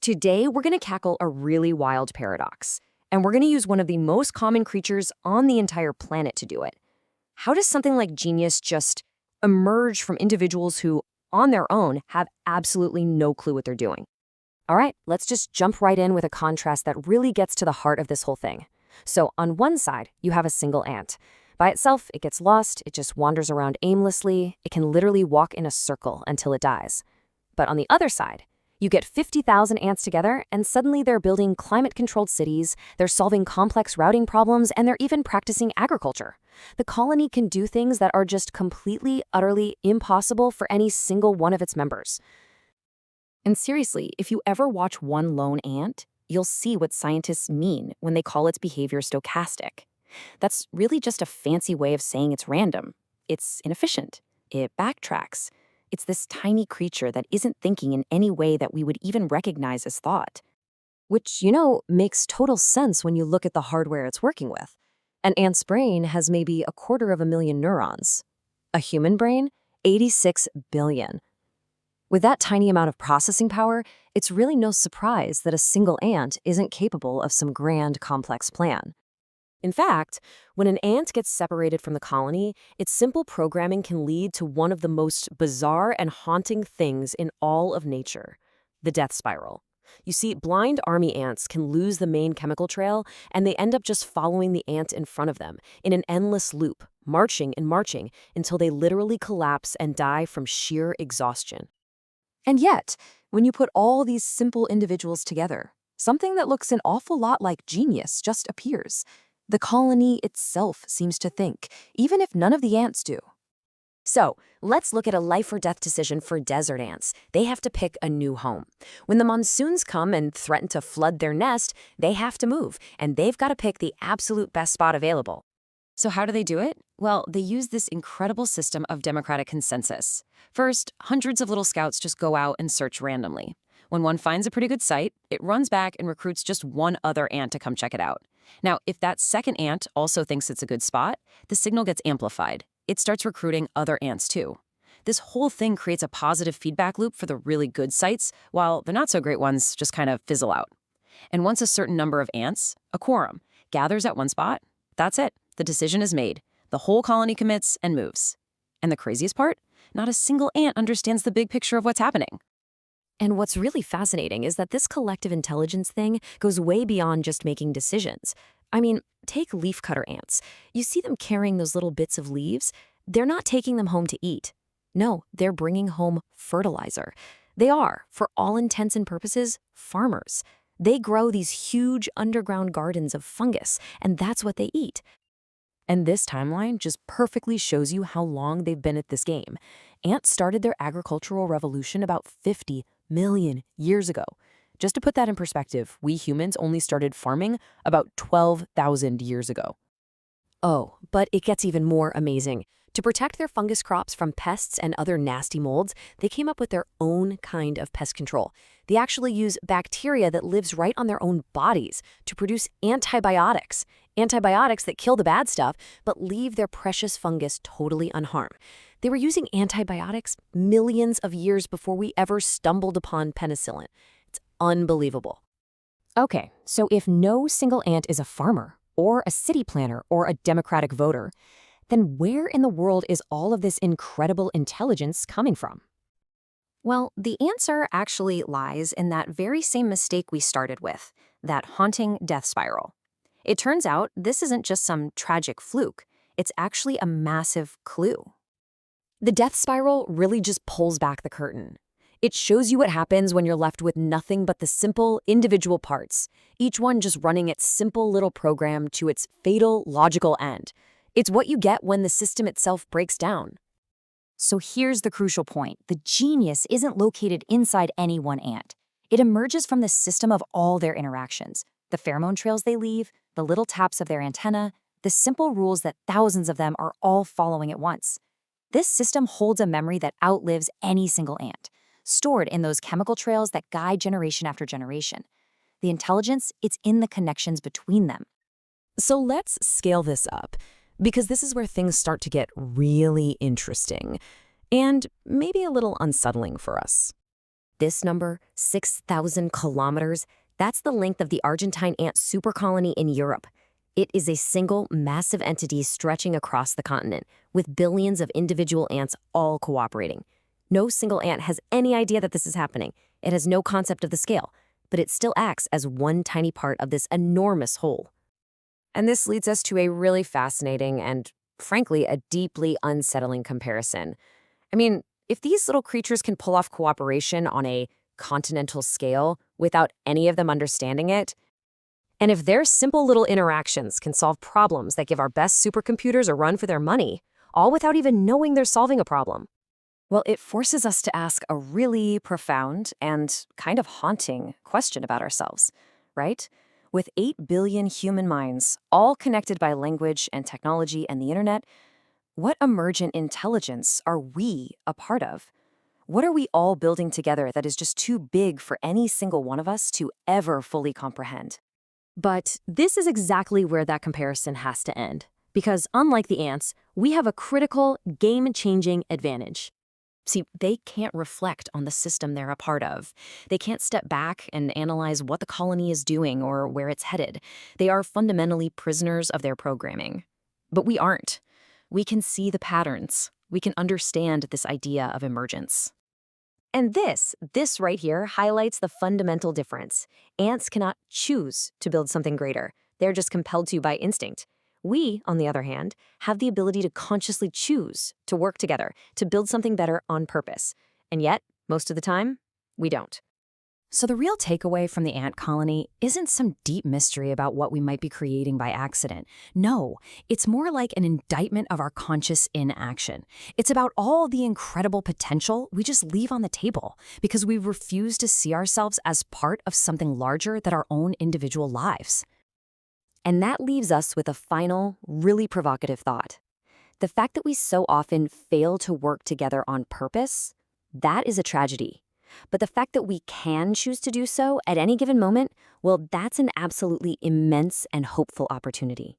Today, we're going to tackle a really wild paradox, and we're going to use one of the most common creatures on the entire planet to do it. How does something like genius just emerge from individuals who, on their own, have absolutely no clue what they're doing? All right, let's just jump right in with a contrast that really gets to the heart of this whole thing. So on one side, you have a single ant. By itself, it gets lost, it just wanders around aimlessly, it can literally walk in a circle until it dies. But on the other side, you get 50,000 ants together, and suddenly they're building climate-controlled cities, they're solving complex routing problems, and they're even practicing agriculture. The colony can do things that are just completely, utterly impossible for any single one of its members. And seriously, if you ever watch one lone ant, you'll see what scientists mean when they call its behavior stochastic. That's really just a fancy way of saying it's random. It's inefficient. It backtracks. It's this tiny creature that isn't thinking in any way that we would even recognize as thought. Which, makes total sense when you look at the hardware it's working with. An ant's brain has maybe 250,000 neurons. A human brain, 86 billion. With that tiny amount of processing power, it's really no surprise that a single ant isn't capable of some grand, complex plan. In fact, when an ant gets separated from the colony, its simple programming can lead to one of the most bizarre and haunting things in all of nature, the death spiral. You see, blind army ants can lose the main chemical trail, and they end up just following the ant in front of them in an endless loop, marching and marching until they literally collapse and die from sheer exhaustion. And yet, when you put all these simple individuals together, something that looks an awful lot like genius just appears. The colony itself seems to think, even if none of the ants do. So, let's look at a life or death decision for desert ants. They have to pick a new home. When the monsoons come and threaten to flood their nest, they have to move, and they've got to pick the absolute best spot available. So how do they do it? Well, they use this incredible system of democratic consensus. First, hundreds of little scouts just go out and search randomly. When one finds a pretty good site, it runs back and recruits just one other ant to come check it out. Now, if that second ant also thinks it's a good spot, the signal gets amplified. It starts recruiting other ants too. This whole thing creates a positive feedback loop for the really good sites, while the not-so-great ones just kind of fizzle out. And once a certain number of ants, a quorum, gathers at one spot, that's it. The decision is made. The whole colony commits and moves. And the craziest part? Not a single ant understands the big picture of what's happening. And what's really fascinating is that this collective intelligence thing goes way beyond just making decisions. I mean, take leafcutter ants. You see them carrying those little bits of leaves? They're not taking them home to eat. No, they're bringing home fertilizer. They are, for all intents and purposes, farmers. They grow these huge underground gardens of fungus, and that's what they eat. And this timeline just perfectly shows you how long they've been at this game. Ants started their agricultural revolution about 50 million years ago. Just to put that in perspective, we humans only started farming about 12,000 years ago. Oh, but it gets even more amazing. To protect their fungus crops from pests and other nasty molds, they came up with their own kind of pest control. They actually use bacteria that lives right on their own bodies to produce antibiotics. Antibiotics that kill the bad stuff, but leave their precious fungus totally unharmed. They were using antibiotics millions of years before we ever stumbled upon penicillin. It's unbelievable. Okay, so if no single ant is a farmer, or a city planner, or a democratic voter, then where in the world is all of this incredible intelligence coming from? Well, the answer actually lies in that very same mistake we started with, that haunting death spiral. It turns out this isn't just some tragic fluke. It's actually a massive clue. The death spiral really just pulls back the curtain. It shows you what happens when you're left with nothing but the simple, individual parts, each one just running its simple little program to its fatal, logical end. It's what you get when the system itself breaks down. So here's the crucial point. The genius isn't located inside any one ant. It emerges from the system of all their interactions, the pheromone trails they leave, the little taps of their antenna, the simple rules that thousands of them are all following at once. This system holds a memory that outlives any single ant, stored in those chemical trails that guide generation after generation. The intelligence, it's in the connections between them. So let's scale this up, because this is where things start to get really interesting, and maybe a little unsettling for us. This number, 6,000 kilometers, that's the length of the Argentine ant supercolony in Europe. It is a single, massive entity stretching across the continent, with billions of individual ants all cooperating. No single ant has any idea that this is happening. It has no concept of the scale, but it still acts as one tiny part of this enormous whole. And this leads us to a really fascinating and, frankly, a deeply unsettling comparison. I mean, if these little creatures can pull off cooperation on a continental scale without any of them understanding it, and if their simple little interactions can solve problems that give our best supercomputers a run for their money, all without even knowing they're solving a problem, well, it forces us to ask a really profound and kind of haunting question about ourselves, right? With 8 billion human minds, all connected by language and technology and the internet, what emergent intelligence are we a part of? What are we all building together that is just too big for any single one of us to ever fully comprehend? But this is exactly where that comparison has to end. Because unlike the ants, we have a critical, game-changing advantage. See, they can't reflect on the system they're a part of. They can't step back and analyze what the colony is doing or where it's headed. They are fundamentally prisoners of their programming. But we aren't. We can see the patterns. We can understand this idea of emergence. And this right here highlights the fundamental difference. Ants cannot choose to build something greater. They're just compelled to by instinct. We, on the other hand, have the ability to consciously choose to work together, to build something better on purpose. And yet, most of the time, we don't. So the real takeaway from the ant colony isn't some deep mystery about what we might be creating by accident. No, it's more like an indictment of our conscious inaction. It's about all the incredible potential we just leave on the table because we refuse to see ourselves as part of something larger than our own individual lives. And that leaves us with a final, really provocative thought. The fact that we so often fail to work together on purpose, that is a tragedy. But the fact that we can choose to do so at any given moment, well, that's an absolutely immense and hopeful opportunity.